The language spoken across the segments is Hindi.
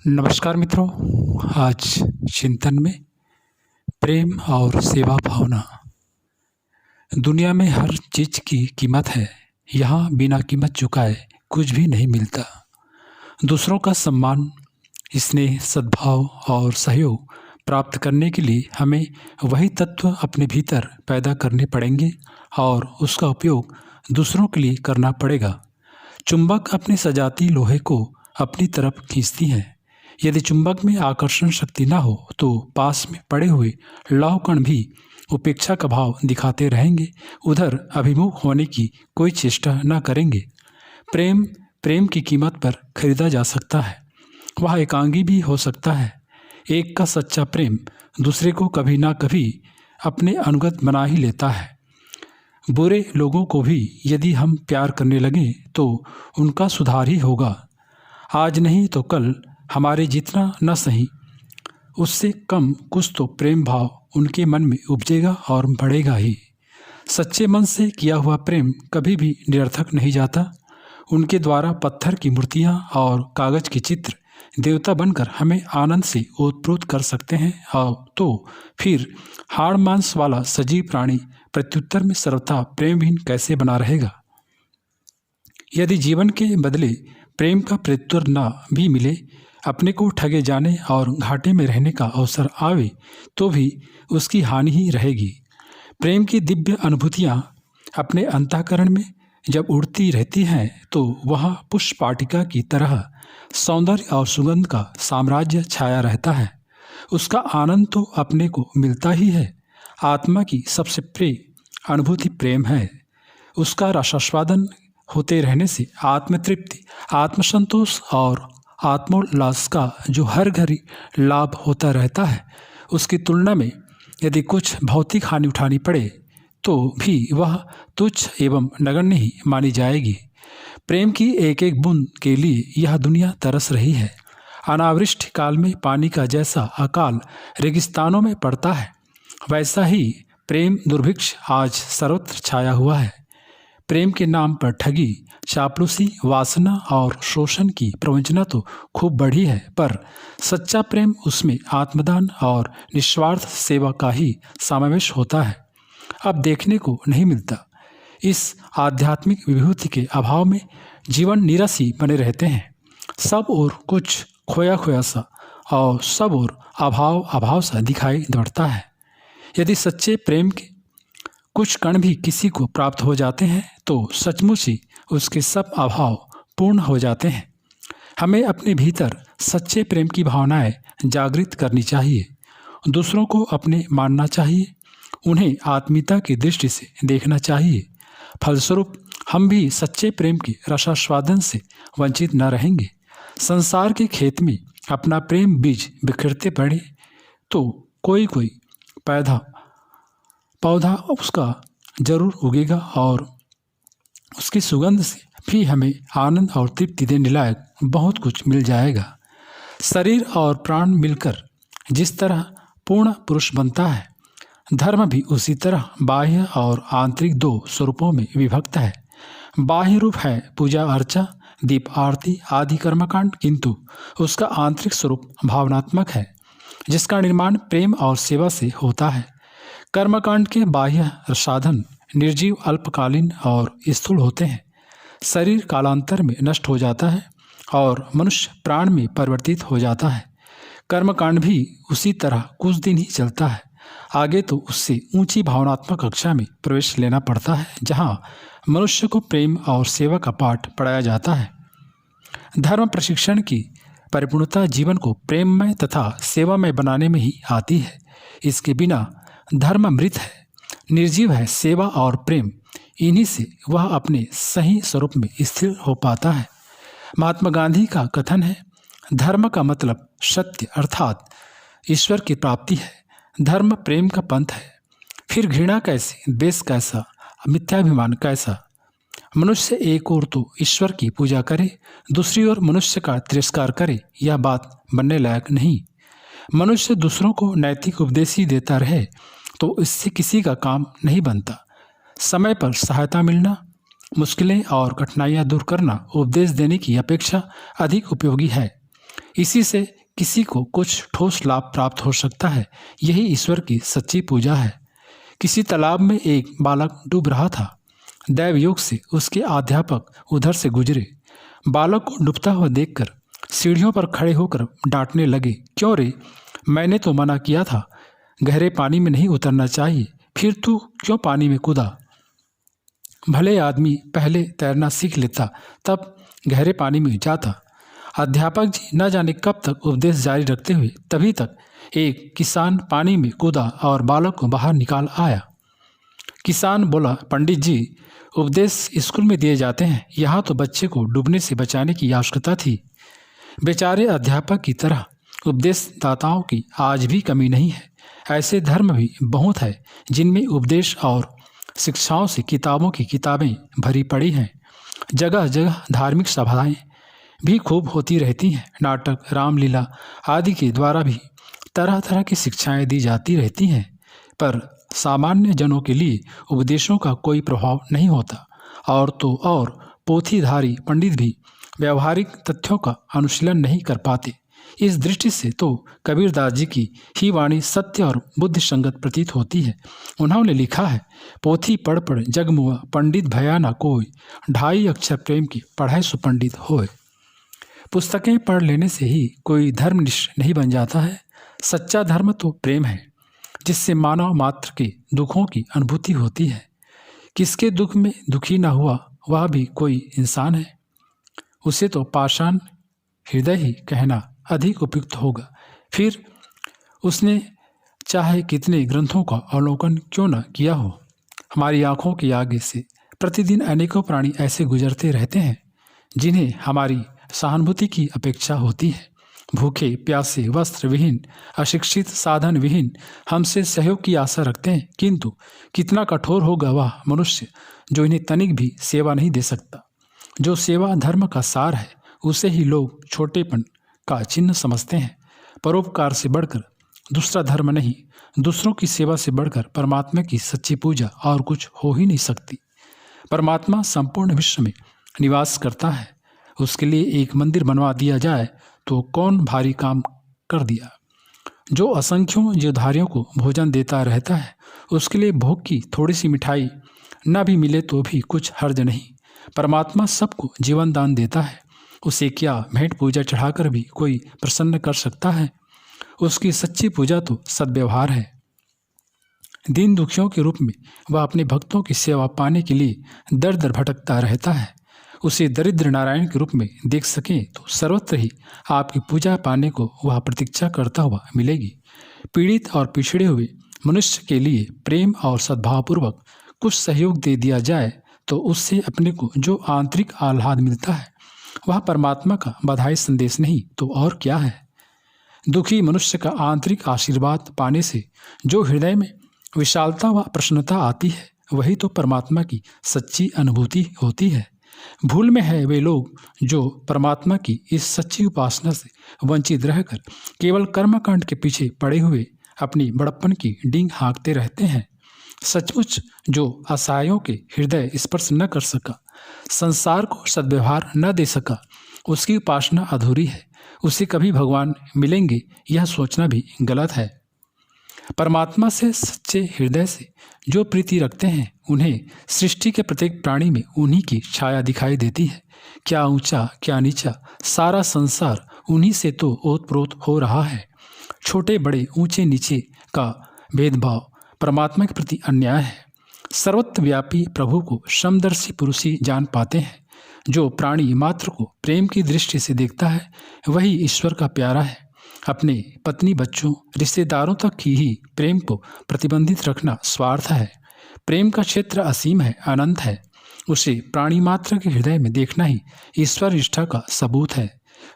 नमस्कार मित्रों। आज चिंतन में प्रेम और सेवा भावना। दुनिया में हर चीज़ की कीमत है। यहाँ बिना कीमत चुकाए कुछ भी नहीं मिलता। दूसरों का सम्मान, स्नेह, सद्भाव और सहयोग प्राप्त करने के लिए हमें वही तत्व अपने भीतर पैदा करने पड़ेंगे और उसका उपयोग दूसरों के लिए करना पड़ेगा। चुंबक अपने सजाती लोहे को अपनी तरफ खींचती है। यदि चुंबक में आकर्षण शक्ति न हो तो पास में पड़े हुए लौह कण भी उपेक्षा का भाव दिखाते रहेंगे, उधर अभिमुख होने की कोई चेष्टा न करेंगे। प्रेम की कीमत पर खरीदा जा सकता है। वह एकांगी भी हो सकता है। एक का सच्चा प्रेम दूसरे को कभी ना कभी अपने अनुगत बना ही लेता है। बुरे लोगों को भी यदि हम प्यार करने लगें तो उनका सुधार ही होगा। आज नहीं तो कल हमारे जितना न सही उससे कम कुछ तो प्रेम भाव उनके मन में उपजेगा और बढ़ेगा ही। सच्चे मन से किया हुआ प्रेम कभी भी निरर्थक नहीं जाता। उनके द्वारा पत्थर की मूर्तियाँ और कागज के चित्र देवता बनकर हमें आनंद से ओतप्रोत कर सकते हैं, और तो फिर हाड़ मांस वाला सजीव प्राणी प्रत्युत्तर में सर्वथा प्रेमहीन कैसे बना रहेगा। यदि जीवन के बदले प्रेम का प्रत्युत्तर न भी मिले, अपने को ठगे जाने और घाटे में रहने का अवसर आवे तो भी उसकी हानि ही रहेगी। प्रेम की दिव्य अनुभूतियाँ अपने अंतःकरण में जब उड़ती रहती हैं तो वहाँ पुष्प वाटिका की तरह सौंदर्य और सुगंध का साम्राज्य छाया रहता है। उसका आनंद तो अपने को मिलता ही है। आत्मा की सबसे प्रिय अनुभूति प्रेम है। उसका रसास्वादन होते रहने से आत्मतृप्ति, आत्मसंतोष और आत्मोल्लास का जो हर घड़ी लाभ होता रहता है, उसकी तुलना में यदि कुछ भौतिक हानि उठानी पड़े तो भी वह तुच्छ एवं नगण्य ही मानी जाएगी। प्रेम की एक एक बूंद के लिए यह दुनिया तरस रही है। अनावृष्टि काल में पानी का जैसा अकाल रेगिस्तानों में पड़ता है, वैसा ही प्रेम दुर्भिक्ष आज सर्वत्र छाया हुआ है। प्रेम के नाम पर ठगी, चापलूसी, वासना और शोषण की प्रवंचना तो खूब बढ़ी है, पर सच्चा प्रेम उसमें आत्मदान और निस्वार्थ सेवा का ही समावेश होता है। अब देखने को नहीं मिलता। इस आध्यात्मिक विभूति के अभाव में जीवन नीरस ही बने रहते हैं। सब और कुछ खोया खोया सा और सब और अभाव सा दिखाई पड़ता है। यदि सच्चे प्रेम के कुछ कण भी किसी को प्राप्त हो जाते हैं तो सचमुच ही उसके सब अभाव पूर्ण हो जाते हैं। हमें अपने भीतर सच्चे प्रेम की भावनाएं जागृत करनी चाहिए। दूसरों को अपने मानना चाहिए, उन्हें आत्मीयता की दृष्टि से देखना चाहिए। फलस्वरूप हम भी सच्चे प्रेम के रसास्वादन से वंचित न रहेंगे। संसार के खेत में अपना प्रेम बीज बिखरते पड़े तो कोई पौधा उसका जरूर उगेगा और उसकी सुगंध से भी हमें आनंद और तृप्ति देने लायक बहुत कुछ मिल जाएगा। शरीर और प्राण मिलकर जिस तरह पूर्ण पुरुष बनता है, धर्म भी उसी तरह बाह्य और आंतरिक दो स्वरूपों में विभक्त है। बाह्य रूप है पूजा अर्चा, दीप आरती आदि कर्मकांड, किंतु उसका आंतरिक स्वरूप भावनात्मक है, जिसका निर्माण प्रेम और सेवा से होता है। कर्मकांड के बाह्य साधन निर्जीव, अल्पकालीन और स्थूल होते हैं। शरीर कालांतर में नष्ट हो जाता है और मनुष्य प्राण में परिवर्तित हो जाता है। कर्मकांड भी उसी तरह कुछ दिन ही चलता है। आगे तो उससे ऊंची भावनात्मक कक्षा में प्रवेश लेना पड़ता है, जहाँ मनुष्य को प्रेम और सेवा का पाठ पढ़ाया जाता है। धर्म प्रशिक्षण की परिपूर्णता जीवन को प्रेममय तथा सेवामय बनाने में ही आती है। इसके बिना धर्म मृत है, निर्जीव है। सेवा और प्रेम, इन्हीं से वह अपने सही स्वरूप में स्थिर हो पाता है। महात्मा गांधी का कथन है, धर्म का मतलब सत्य अर्थात ईश्वर की प्राप्ति है। धर्म प्रेम का पंथ है। फिर घृणा कैसी, द्वेष कैसा, मिथ्याभिमान कैसा। मनुष्य एक ओर तो ईश्वर की पूजा करे, दूसरी ओर मनुष्य का तिरस्कार करे, यह बात बनने लायक नहीं। मनुष्य दूसरों को नैतिक उपदेश ही देता रहे तो इससे किसी का काम नहीं बनता। समय पर सहायता मिलना, मुश्किलें और कठिनाइयां दूर करना उपदेश देने की अपेक्षा अधिक उपयोगी है। इसी से किसी को कुछ ठोस लाभ प्राप्त हो सकता है। यही ईश्वर की सच्ची पूजा है। किसी तालाब में एक बालक डूब रहा था। दैव योग से उसके अध्यापक उधर से गुजरे। बालक को डूबता हुआ देखकर सीढ़ियों पर खड़े होकर डांटने लगे, क्यों रे, मैंने तो मना किया था, गहरे पानी में नहीं उतरना चाहिए, फिर तू क्यों पानी में कूदा। भले आदमी पहले तैरना सीख लेता तब गहरे पानी में जाता। अध्यापक जी न जाने कब तक उपदेश जारी रखते हुए तभी तक एक किसान पानी में कूदा और बालक को बाहर निकाल आया। किसान बोला, पंडित जी, उपदेश स्कूल में दिए जाते हैं, यहाँ तो बच्चे को डूबने से बचाने की आवश्यकता थी। बेचारे अध्यापक की तरह उपदेशदाताओं की आज भी कमी नहीं है। ऐसे धर्म भी बहुत है जिनमें उपदेश और शिक्षाओं से किताबों की किताबें भरी पड़ी हैं। जगह जगह धार्मिक सभाएं भी खूब होती रहती हैं। नाटक, रामलीला आदि के द्वारा भी तरह तरह की शिक्षाएं दी जाती रहती हैं, पर सामान्य जनों के लिए उपदेशों का कोई प्रभाव नहीं होता। और तो और पोथीधारी पंडित भी व्यवहारिक तथ्यों का अनुशीलन नहीं कर पाते। इस दृष्टि से तो कबीरदास जी की ही वाणी सत्य और बुद्धि संगत प्रतीत होती है। उन्होंने लिखा है, पोथी पढ़ पढ़ जग मुआ, पंडित भया ना कोई, ढाई अक्षर प्रेम की पढ़ाई सुपंडित होए। पुस्तकें पढ़ लेने से ही कोई धर्मनिष्ठ नहीं बन जाता है। सच्चा धर्म तो प्रेम है, जिससे मानव मात्र के दुखों की अनुभूति होती है। किसके दुख में दुखी न हुआ वह भी कोई इंसान है। उसे तो पाषाण हृदय ही कहना अधिक उपयुक्त होगा। फिर उसने चाहे कितने ग्रंथों का अवलोकन क्यों न किया हो। हमारी आंखों के आगे से प्रतिदिन अनेकों प्राणी ऐसे गुजरते रहते हैं जिन्हें हमारी सहानुभूति की अपेक्षा होती है। भूखे प्यासे, वस्त्र विहीन, अशिक्षित, साधन विहीन हमसे सहयोग की आशा रखते हैं, किंतु कितना कठोर होगा वह मनुष्य जो इन्हें तनिक भी सेवा नहीं दे सकता। जो सेवा धर्म का सार है उसे ही लोग छोटेपन का चिन्ह समझते हैं। परोपकार से बढ़कर दूसरा धर्म नहीं, दूसरों की सेवा से बढ़कर परमात्मा की सच्ची पूजा और कुछ हो ही नहीं सकती। परमात्मा संपूर्ण विश्व में निवास करता है। उसके लिए एक मंदिर बनवा दिया जाए तो कौन भारी काम कर दिया। जो असंख्यों जीवधारियों को भोजन देता रहता है, उसके लिए भोग की थोड़ी सी मिठाई न भी मिले तो भी कुछ हर्ज नहीं। परमात्मा सबको जीवन दान देता है। उसे क्या भेंट पूजा चढ़ाकर भी कोई प्रसन्न कर सकता है। उसकी सच्ची पूजा तो सद्व्यवहार है। दीन दुखियों के रूप में वह अपने भक्तों की सेवा पाने के लिए दर दर भटकता रहता है। उसे दरिद्र नारायण के रूप में देख सकें तो सर्वत्र ही आपकी पूजा पाने को वह प्रतीक्षा करता हुआ मिलेगी। पीड़ित और पिछड़े हुए मनुष्य के लिए प्रेम और सद्भावपूर्वक कुछ सहयोग दे दिया जाए तो उससे अपने को जो आंतरिक आह्लाद मिलता है वह परमात्मा का बधाई संदेश नहीं तो और क्या है। दुखी मनुष्य का आंतरिक आशीर्वाद पाने से जो हृदय में विशालता व प्रसन्नता आती है वही तो परमात्मा की सच्ची अनुभूति होती है। भूल में है वे लोग जो परमात्मा की इस सच्ची उपासना से वंचित रहकर केवल कर्मकांड के पीछे पड़े हुए अपनी बड़प्पन की डींग हाँकते रहते हैं। सचमुच जो असहायों के हृदय स्पर्श न कर सका, संसार को सद्व्यवहार न दे सका, उसकी उपासना अधूरी है। उसे कभी भगवान मिलेंगे यह सोचना भी गलत है। परमात्मा से सच्चे हृदय से जो प्रीति रखते हैं उन्हें सृष्टि के प्रत्येक प्राणी में उन्हीं की छाया दिखाई देती है। क्या ऊंचा क्या नीचा, सारा संसार उन्हीं से तो ओतप्रोत हो रहा है। छोटे बड़े ऊंचे नीचे का भेदभाव परमात्मा के प्रति अन्याय है। सर्वत्र व्यापी प्रभु को समदर्शी पुरुष ही जान पाते हैं। जो प्राणी मात्र को प्रेम की दृष्टि से देखता है वही ईश्वर का प्यारा है। अपने पत्नी, बच्चों, रिश्तेदारों तक की ही प्रेम को प्रतिबंधित रखना स्वार्थ है। प्रेम का क्षेत्र असीम है, अनंत है। उसे प्राणी मात्र के हृदय में देखना ही ईश्वर निष्ठा का सबूत है।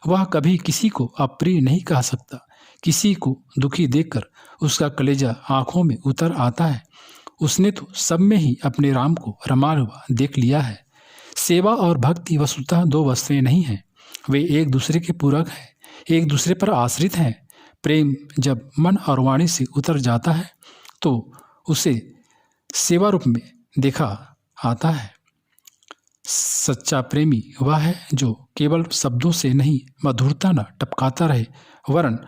वह कभी किसी को अप्रिय नहीं कह सकता। किसी को दुखी देखकर उसका कलेजा आंखों में उतर आता है। उसने तो सब में ही अपने राम को रमा हुआ देख लिया है। सेवा और भक्ति वस्तुतः दो वस्तुएं नहीं हैं, वे एक दूसरे के पूरक हैं, एक दूसरे पर आश्रित हैं। प्रेम जब मन और वाणी से उतर जाता है तो उसे सेवा रूप में देखा आता है। सच्चा प्रेमी वह है जो केवल शब्दों से नहीं मधुरता न टपकाता रहे, वरन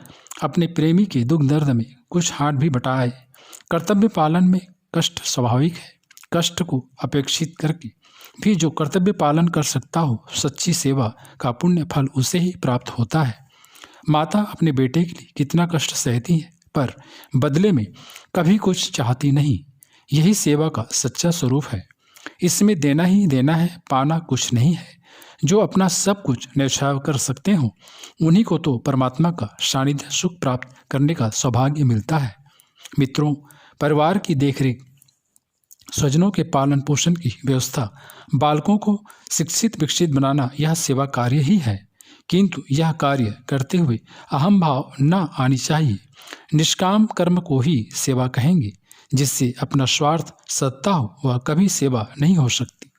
अपने प्रेमी के दुख दर्द में कुछ हाथ भी बटाए। कर्तव्य पालन में कष्ट स्वाभाविक है। कष्ट को अपेक्षित करके भी जो कर्तव्य पालन कर सकता हो, सच्ची सेवा का पुण्य फल उसे ही प्राप्त होता है। माता अपने बेटे के लिए कितना कष्ट सहती है, पर बदले में कभी कुछ चाहती नहीं। यही सेवा का सच्चा स्वरूप है। इसमें देना ही देना है, पाना कुछ नहीं है। जो अपना सब कुछ न्यौछावर कर सकते हो, उन्हीं को तो परमात्मा का सानिध्य सुख प्राप्त करने का सौभाग्य मिलता है। मित्रों, परिवार की देखरेख, स्वजनों के पालन पोषण की व्यवस्था, बालकों को शिक्षित विकसित बनाना, यह सेवा कार्य ही है। किंतु यह कार्य करते हुए अहम भाव न आनी चाहिए। निष्काम कर्म को ही सेवा कहेंगे। जिससे अपना स्वार्थ सत्ता हो, वह कभी सेवा नहीं हो सकती।